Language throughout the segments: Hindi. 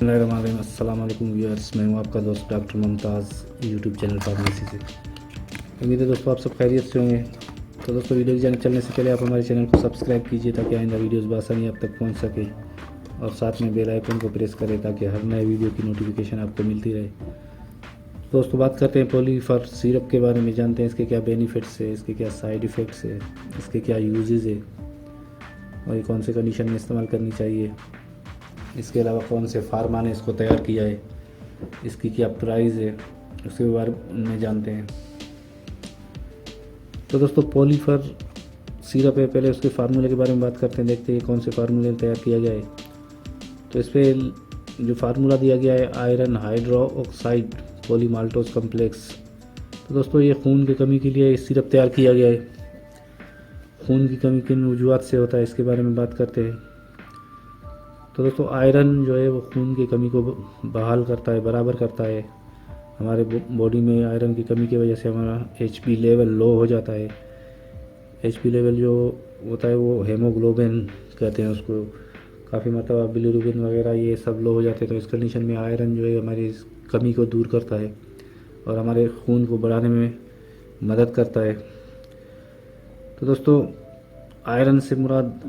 अस्सलाम वालेकुम व्यूअर्स, मैं हूं आपका दोस्त doctor Mumtaz YouTube channel pharmacy से। उम्मीद है दोस्तों आप सब खैरियत से होंगे। तो दोस्तों वीडियो की चलने से पहले आप हमारे चैनल को सब्सक्राइब कीजिए ताकि आइंदा वीडियोस बआसानी आप तक पहुंच सके और साथ में बेल आइकन को प्रेस करें ताकि हर नए वीडियो की नोटिफिकेशन आपको मिलती रहे। दोस्तों बात करते हैं पॉलीफर सिरप के बारे में, जानते हैं इसके क्या बेनिफिट्स है, इसके क्या साइड इफ़ेक्ट्स है, इसके क्या यूजेज़ है और ये कौन से कंडीशन में इस्तेमाल करनी चाहिए। इसके अलावा कौन से फार्मा ने इसको तैयार किया है, इसकी क्या प्राइस है, उसके बारे में जानते हैं। तो दोस्तों पॉलीफर सिरप है, पहले उसके फार्मूले के बारे में बात करते हैं, देखते हैं कौन से फार्मूले तैयार किया गया है। तो इस पर जो फार्मूला दिया गया है आयरन हाइड्रोक्साइड पॉलीमाल्टोज कम्प्लेक्स। तो दोस्तों ये खून की कमी के लिए सिरप तैयार किया गया है। खून की कमी किन वजूहत से होता है इसके बारे में बात करते हैं। तो दोस्तों आयरन जो है वो खून की कमी को बहाल करता है, बराबर करता है। हमारे बॉडी में आयरन की कमी की वजह से हमारा HP लेवल लो हो जाता है। HP लेवल जो होता है वो हेमोग्लोबिन कहते हैं उसको, काफ़ी मतलब बिलीरुबिन वगैरह ये सब लो हो जाते हैं। तो इस कंडीशन में आयरन जो है हमारी इस कमी को दूर करता है और हमारे खून को बढ़ाने में मदद करता है। तो दोस्तों आयरन से मुराद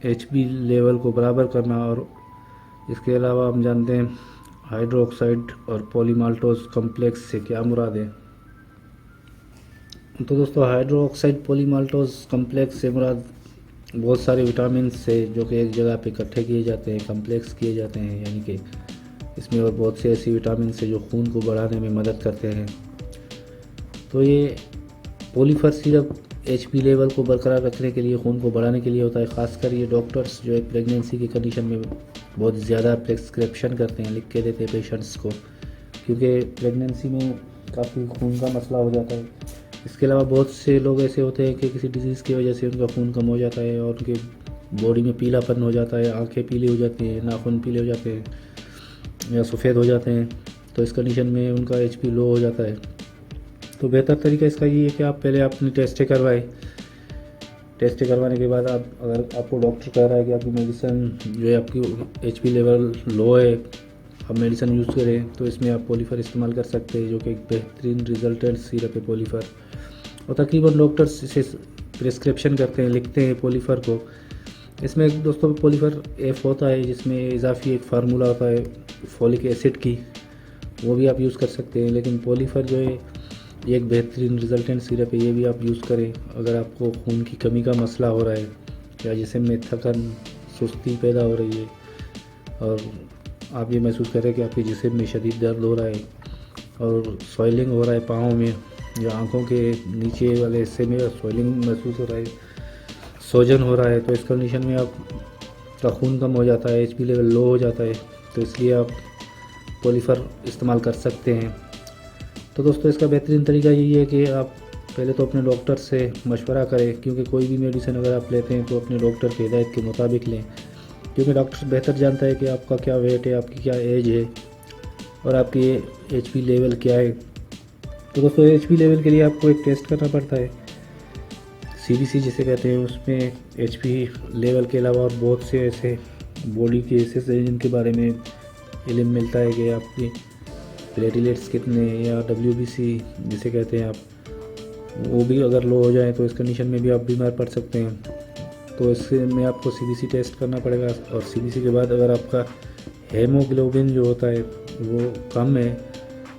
HP लेवल को बराबर करना, और इसके अलावा हम जानते हैं हाइड्रोक्साइड और पॉलीमाल्टोज कम्प्लेक्स से क्या मुराद है। तो दोस्तों हाइड्रोक्साइड पॉलीमाल्टोज कम्प्लेक्स से मुराद बहुत सारे विटामिन से जो कि एक जगह पे इकट्ठे किए जाते हैं, कम्प्लेक्स किए जाते हैं, यानी कि इसमें और बहुत से ऐसी विटामिन से जो खून को बढ़ाने में मदद करते हैं। तो ये पॉलीफर सिरप HP लेवल को बरकरार रखने के लिए, खून को बढ़ाने के लिए होता है। ख़ासकर ये डॉक्टर्स जो है प्रेगनेंसी की कंडीशन में बहुत ज़्यादा प्रेस्क्रिप्शन करते हैं, लिख के देते हैं पेशेंट्स को, क्योंकि प्रेगनेंसी में काफ़ी खून का मसला हो जाता है। इसके अलावा बहुत से लोग ऐसे होते हैं कि किसी डिजीज़ की वजह से उनका खून कम हो जाता है और उनके बॉडी में पीलापन हो जाता है, आँखें पीली हो जाती हैं, नाखून पीले हो जाते हैं या सफ़ेद हो जाते हैं। तो इस कंडीशन में उनका HP लो हो जाता है। तो बेहतर तरीका इसका ये है कि आप पहले अपनी टेस्टें करवाएं। टेस्टें करवाने के बाद आप, अगर आपको डॉक्टर कह रहा है कि आपकी मेडिसिन जो है आपकी HP लेवल लो है, आप मेडिसिन यूज़ करें, तो इसमें आप पॉलीफर इस्तेमाल कर सकते हैं, जो कि एक बेहतरीन रिजल्टेंट सिरप है पॉलीफर। और तकरीबन डॉक्टर्स इसे प्रिस्क्रिप्शन करते हैं, लिखते हैं पॉलीफर को। इसमें दोस्तों पॉलीफर F होता है, जिसमें इजाफी एक फार्मूला होता है फॉलिक एसिड की, वो भी आप यूज़ कर सकते हैं। लेकिन पॉलीफर जो है ये एक बेहतरीन रिजल्टेंट सिरप है, ये भी आप यूज़ करें अगर आपको खून की कमी का मसला हो रहा है या जिस्म में थकन सुस्ती पैदा हो रही है और आप ये महसूस करें कि आपके जिस्म में शदीद दर्द हो रहा है और स्वेलिंग हो रहा है पाँव में या आँखों के नीचे वाले हिस्से में स्वेलिंग महसूस हो रहा है, सोजन हो रहा है। तो इस कंडीशन में आपका खून कम हो जाता है, HP लेवल लो हो जाता है, तो इसलिए आप पॉलीफर इस्तेमाल कर सकते हैं। तो दोस्तों इसका बेहतरीन तरीका यही है कि आप पहले तो अपने डॉक्टर से मशवरा करें, क्योंकि कोई भी मेडिसिन अगर आप लेते हैं तो अपने डॉक्टर की हिदायत के मुताबिक लें, क्योंकि डॉक्टर बेहतर जानता है कि आपका क्या वेट है, आपकी क्या एज है और आपकी HP लेवल क्या है। तो दोस्तों HP लेवल के लिए आपको एक टेस्ट करना पड़ता है, CBC जिसे कहते हैं। उसमें HP लेवल के अलावा और बहुत से ऐसे बॉडी के केसेस हैं जिनके बारे में इल्म मिलता है कि आपकी प्लेटलेट्स कितने या WBC जिसे कहते हैं आप, वो भी अगर लो हो जाए तो इस कंडीशन में भी आप बीमार पड़ सकते हैं। तो इसमें आपको CBC टेस्ट करना पड़ेगा और CBC के बाद अगर आपका हेमोग्लोबिन जो होता है वो कम है,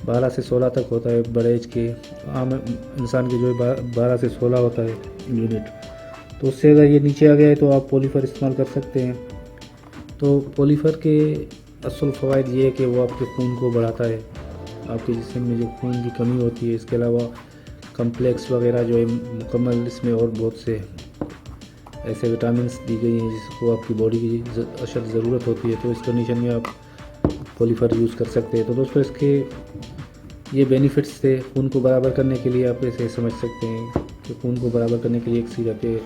12 से 16 तक होता है बड़े एज के, आम इंसान के जो है 12 से 16 होता है यूनिट, तो उससे अगर ये नीचे आ गया है तो आप पॉलीफर इस्तेमाल कर सकते हैं। तो पॉलीफर के असल फ़वाइद ये है कि वो आपके खून को बढ़ाता है, आपके जिस्म में जो खून की कमी होती है। इसके अलावा कम्प्लेक्स वगैरह जो है मुकम्मल, इसमें और बहुत से ऐसे विटामिन्स दी गई हैं जिसको आपकी बॉडी की अशद ज़रूरत होती है। तो इस कंडीशन में आप पॉलीफर यूज़ कर सकते हैं। तो दोस्तों इसके ये बेनिफिट्स थे खून को बराबर करने के लिए, आप ऐसे समझ सकते हैं कि खून को बराबर करने के लिए एक सिरप है।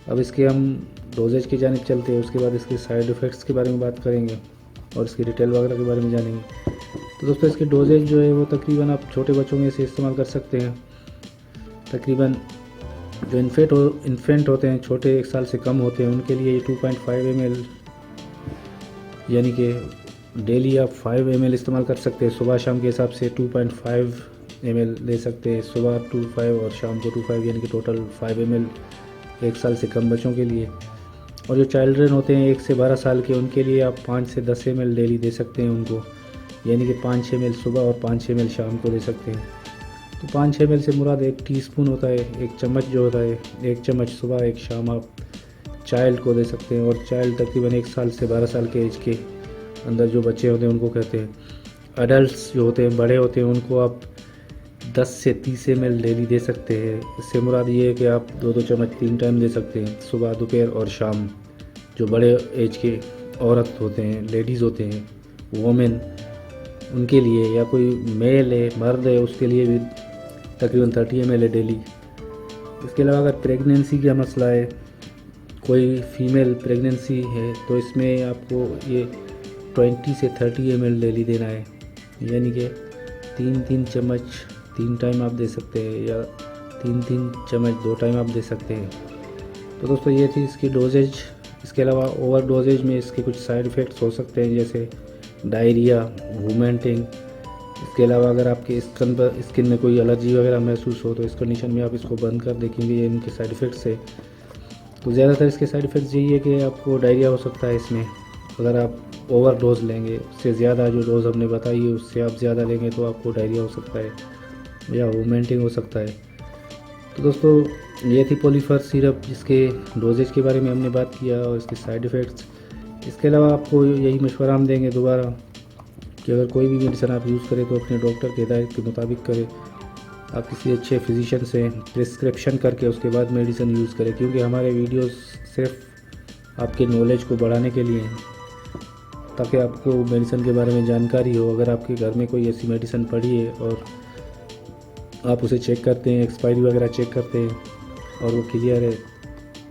अब इसके हम डोजेज की जानिब चलते हैं, उसके बाद इसके साइड इफ़ेक्ट्स के बारे में बात करेंगे और इसकी डिटेल वगैरह के बारे में जानेंगे। तो दोस्तों इसके डोजेज जो है वो तकरीबन आप छोटे बच्चों में से इस्तेमाल कर सकते हैं। तकरीबन जो इन्फेंट होते हैं, छोटे 1 साल से कम होते हैं, उनके लिए 2.5 ml यानी कि डेली आप 5 ml इस्तेमाल कर सकते हैं। सुबह शाम के हिसाब से 2.5 ml ले सकते हैं, सुबह 2.5 और शाम को 2.5, यानी कि टोटल 5 ml 1 साल से कम बच्चों के लिए। और जो चिल्ड्रन होते हैं 1 से 12 साल के, उनके लिए आप 5 से 10 ml डेली दे सकते हैं उनको, यानी कि 5 ml सुबह और 5 ml शाम को दे सकते हैं। तो 5 ml से मुराद 1 टीस्पून होता है, 1 चम्मच जो होता है, 1 चम्मच सुबह 1 शाम आप चाइल्ड को दे सकते हैं। और चाइल्ड तकरीबन 1 साल से 12 साल के एज के अंदर जो बच्चे होते हैं उनको कहते हैं। अडल्ट जो होते हैं, बड़े होते हैं, उनको आप 10 से 30 ml डेली दे सकते हैं। इससे मुराद ये है कि आप 2-2 चम्मच 3 टाइम दे सकते हैं, सुबह, दोपहर और शाम। जो बड़े एज के औरत होते हैं, लेडीज़ होते हैं, वोमेन, उनके लिए, या कोई मेल है, मर्द है, उसके लिए भी तकरीबन 30 ml है डेली। इसके अलावा अगर प्रेगनेंसी का मसला है, कोई फीमेल प्रेगनेंसी है, तो इसमें आपको ये 20 से 30 ml डेली देना है, यानी कि 3-3 चम्मच 3 टाइम आप दे सकते हैं, या 3-3 चम्मच 2 टाइम आप दे सकते हैं। तो दोस्तों ये थी इसकी डोजेज। इसके अलावा ओवर डोजेज में इसके कुछ साइड इफ़ेक्ट्स हो सकते हैं, जैसे डायरिया, वोमिटिंग। इसके अलावा अगर आपके स्किन में कोई एलर्जी वगैरह महसूस हो, तो इस कंडीशन में आप इसको बंद कर दें, क्योंकि ये इनके साइड इफ़ेक्ट्स है। तो ज़्यादातर इसके साइड इफ़ेक्ट्स यही है कि आपको डायरिया हो सकता है इसमें, अगर आप ओवर डोज लेंगे। उससे ज़्यादा जो डोज़ हमने बताई है उससे आप ज़्यादा लेंगे तो आपको डायरिया हो सकता है या वोमिटिंग हो सकता है। तो दोस्तों ये थी पॉलीफर सिरप, जिसके डोजेज के बारे में हमने बात किया और इसके साइड इफ़ेक्ट्स। इसके अलावा आपको यही मशवरा हम देंगे दोबारा कि अगर कोई भी मेडिसिन आप यूज़ करें तो अपने डॉक्टर के हिदायत के मुताबिक करें। आप किसी अच्छे फिजिशियन से प्रिस्क्रिप्शन करके उसके बाद मेडिसिन यूज़ करें, क्योंकि हमारे वीडियोस सिर्फ आपके नॉलेज को बढ़ाने के लिए हैं, ताकि आपको मेडिसिन के बारे में जानकारी हो। अगर आपके घर में कोई ऐसी मेडिसिन पड़ी है और आप उसे चेक करते हैं, एक्सपायरी वगैरह चेक करते हैं और वो क्लियर है,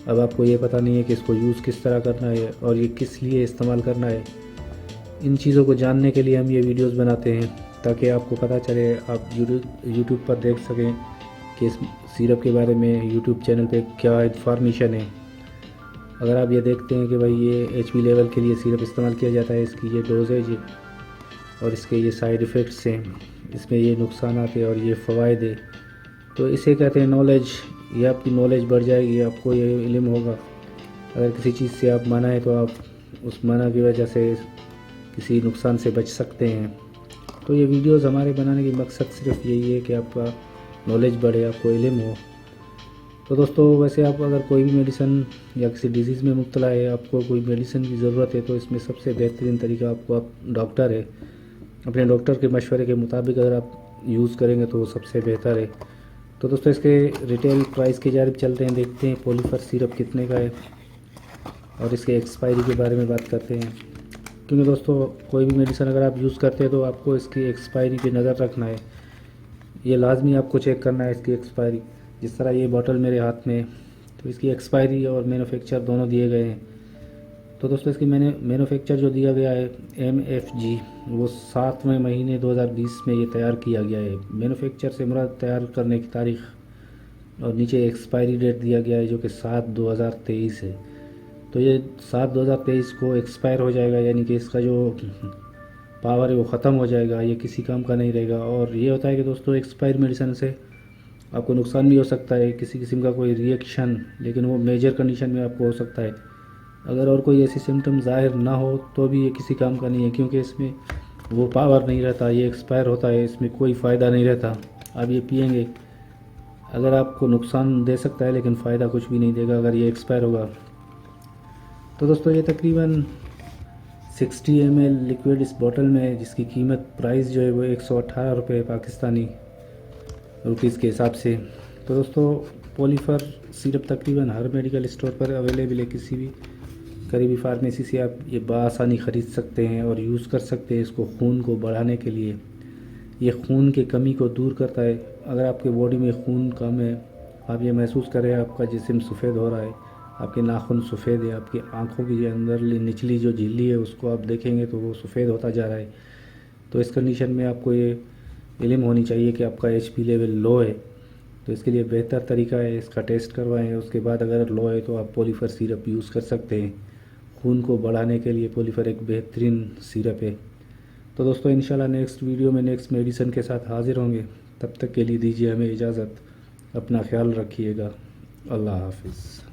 अब आपको ये पता नहीं है कि इसको यूज़ किस तरह करना है और ये किस लिए इस्तेमाल करना है, इन चीज़ों को जानने के लिए हम ये वीडियोस बनाते हैं, ताकि आपको पता चले, आप यूट्यूब पर देख सकें कि इस सिरप के बारे में यूट्यूब चैनल पे क्या इन्फॉर्मेशन है। अगर आप ये देखते हैं कि भाई ये HP लेवल के लिए सिरप इस्तेमाल किया जाता है, इसकी ये डोजेज और इसके ये साइड इफ़ेक्ट्स हैं, इसमें ये नुकसान है और ये फ़वाइद है, तो इसे कहते हैं नॉलेज। ये आपकी नॉलेज बढ़ जाएगी, आपको ये इल्म होगा। अगर किसी चीज़ से आप मना है तो आप उस मना की वजह से किसी नुकसान से बच सकते हैं। तो ये वीडियोस हमारे बनाने की मकसद सिर्फ यही है कि आपका नॉलेज बढ़े, आपको इल्म हो। तो दोस्तों वैसे आप अगर कोई भी मेडिसिन या किसी डिजीज़ में मुब्तला है, आपको कोई मेडिसिन की ज़रूरत है, तो इसमें सबसे बेहतरीन तरीका आपको, आप डॉक्टर है, अपने डॉक्टर के मशवरे के मुताबिक अगर आप यूज़ करेंगे तो वो सबसे बेहतर है। तो दोस्तों इसके रिटेल प्राइस की जानिब चलते हैं, देखते हैं पॉलीफर सिरप कितने का है और इसके एक्सपायरी के बारे में बात करते हैं। क्योंकि दोस्तों कोई भी मेडिसिन अगर आप यूज़ करते हैं तो आपको इसकी एक्सपायरी पे नज़र रखना है, ये लाजमी आपको चेक करना है इसकी एक्सपायरी। जिस तरह ये बॉटल मेरे हाथ में, तो इसकी एक्सपायरी और मैन्युफैक्चर दोनों दिए गए हैं। तो दोस्तों इसकी मैन्युफैक्चर जो दिया गया है MFG, वो 7वें महीने 2020 में ये तैयार किया गया है। मैन्युफैक्चर से मुराद तैयार करने की तारीख़, और नीचे एक्सपायरी डेट दिया गया है जो कि 7/2023 है। तो ये 7/2023 को एक्सपायर हो जाएगा, यानी कि इसका जो पावर है वो ख़त्म हो जाएगा, ये किसी काम का नहीं रहेगा। और ये होता है कि दोस्तों एक्सपायर मेडिसिन से आपको नुकसान भी हो सकता है, किसी किस्म का कोई रिएक्शन, लेकिन वो मेजर कंडीशन में आपको हो सकता है। अगर और कोई ऐसी सिम्टम ज़ाहिर ना हो तो भी ये किसी काम का नहीं है, क्योंकि इसमें वो पावर नहीं रहता, ये एक्सपायर होता है, इसमें कोई फ़ायदा नहीं रहता। आप ये पिएंगे, अगर आपको नुकसान दे सकता है लेकिन फ़ायदा कुछ भी नहीं देगा अगर ये एक्सपायर होगा। तो दोस्तों ये तकरीबन 60 ml लिक्विड इस बोतल में है, जिसकी कीमत प्राइस जो है वो 118 रुपये पाकिस्तानी रुपीज़ के हिसाब से। तो दोस्तों पॉलीफर सिरप तकरीबन हर मेडिकल स्टोर पर अवेलेबल है, किसी भी करीबी फार्मेसी से आप ये बआसानी ख़रीद सकते हैं और यूज़ कर सकते हैं इसको खून को बढ़ाने के लिए। ये खून की कमी को दूर करता है। अगर आपके बॉडी में खून कम है, आप ये महसूस करें आपका जिस्म सफ़ेद हो रहा है, आपके नाखून सफ़ेद है, आपकी आँखों की अंदर निचली जो झिल्ली है उसको आप देखेंगे तो वो सफ़ेद होता जा रहा है, तो इस कंडीशन में आपको ये इल्म होनी चाहिए कि आपका HP लेवल लो है। तो इसके लिए बेहतर तरीका है इसका टेस्ट करवाएं, उसके बाद अगर लो है तो आप पॉलीफर सिरप यूज़ कर सकते हैं। खून को बढ़ाने के लिए पॉलीफर एक बेहतरीन सिरप है। तो दोस्तों इंशाल्लाह नेक्स्ट वीडियो में नेक्स्ट मेडिसिन के साथ हाज़िर होंगे। तब तक के लिए दीजिए हमें इजाज़त। अपना ख्याल रखिएगा। अल्लाह हाफिज़।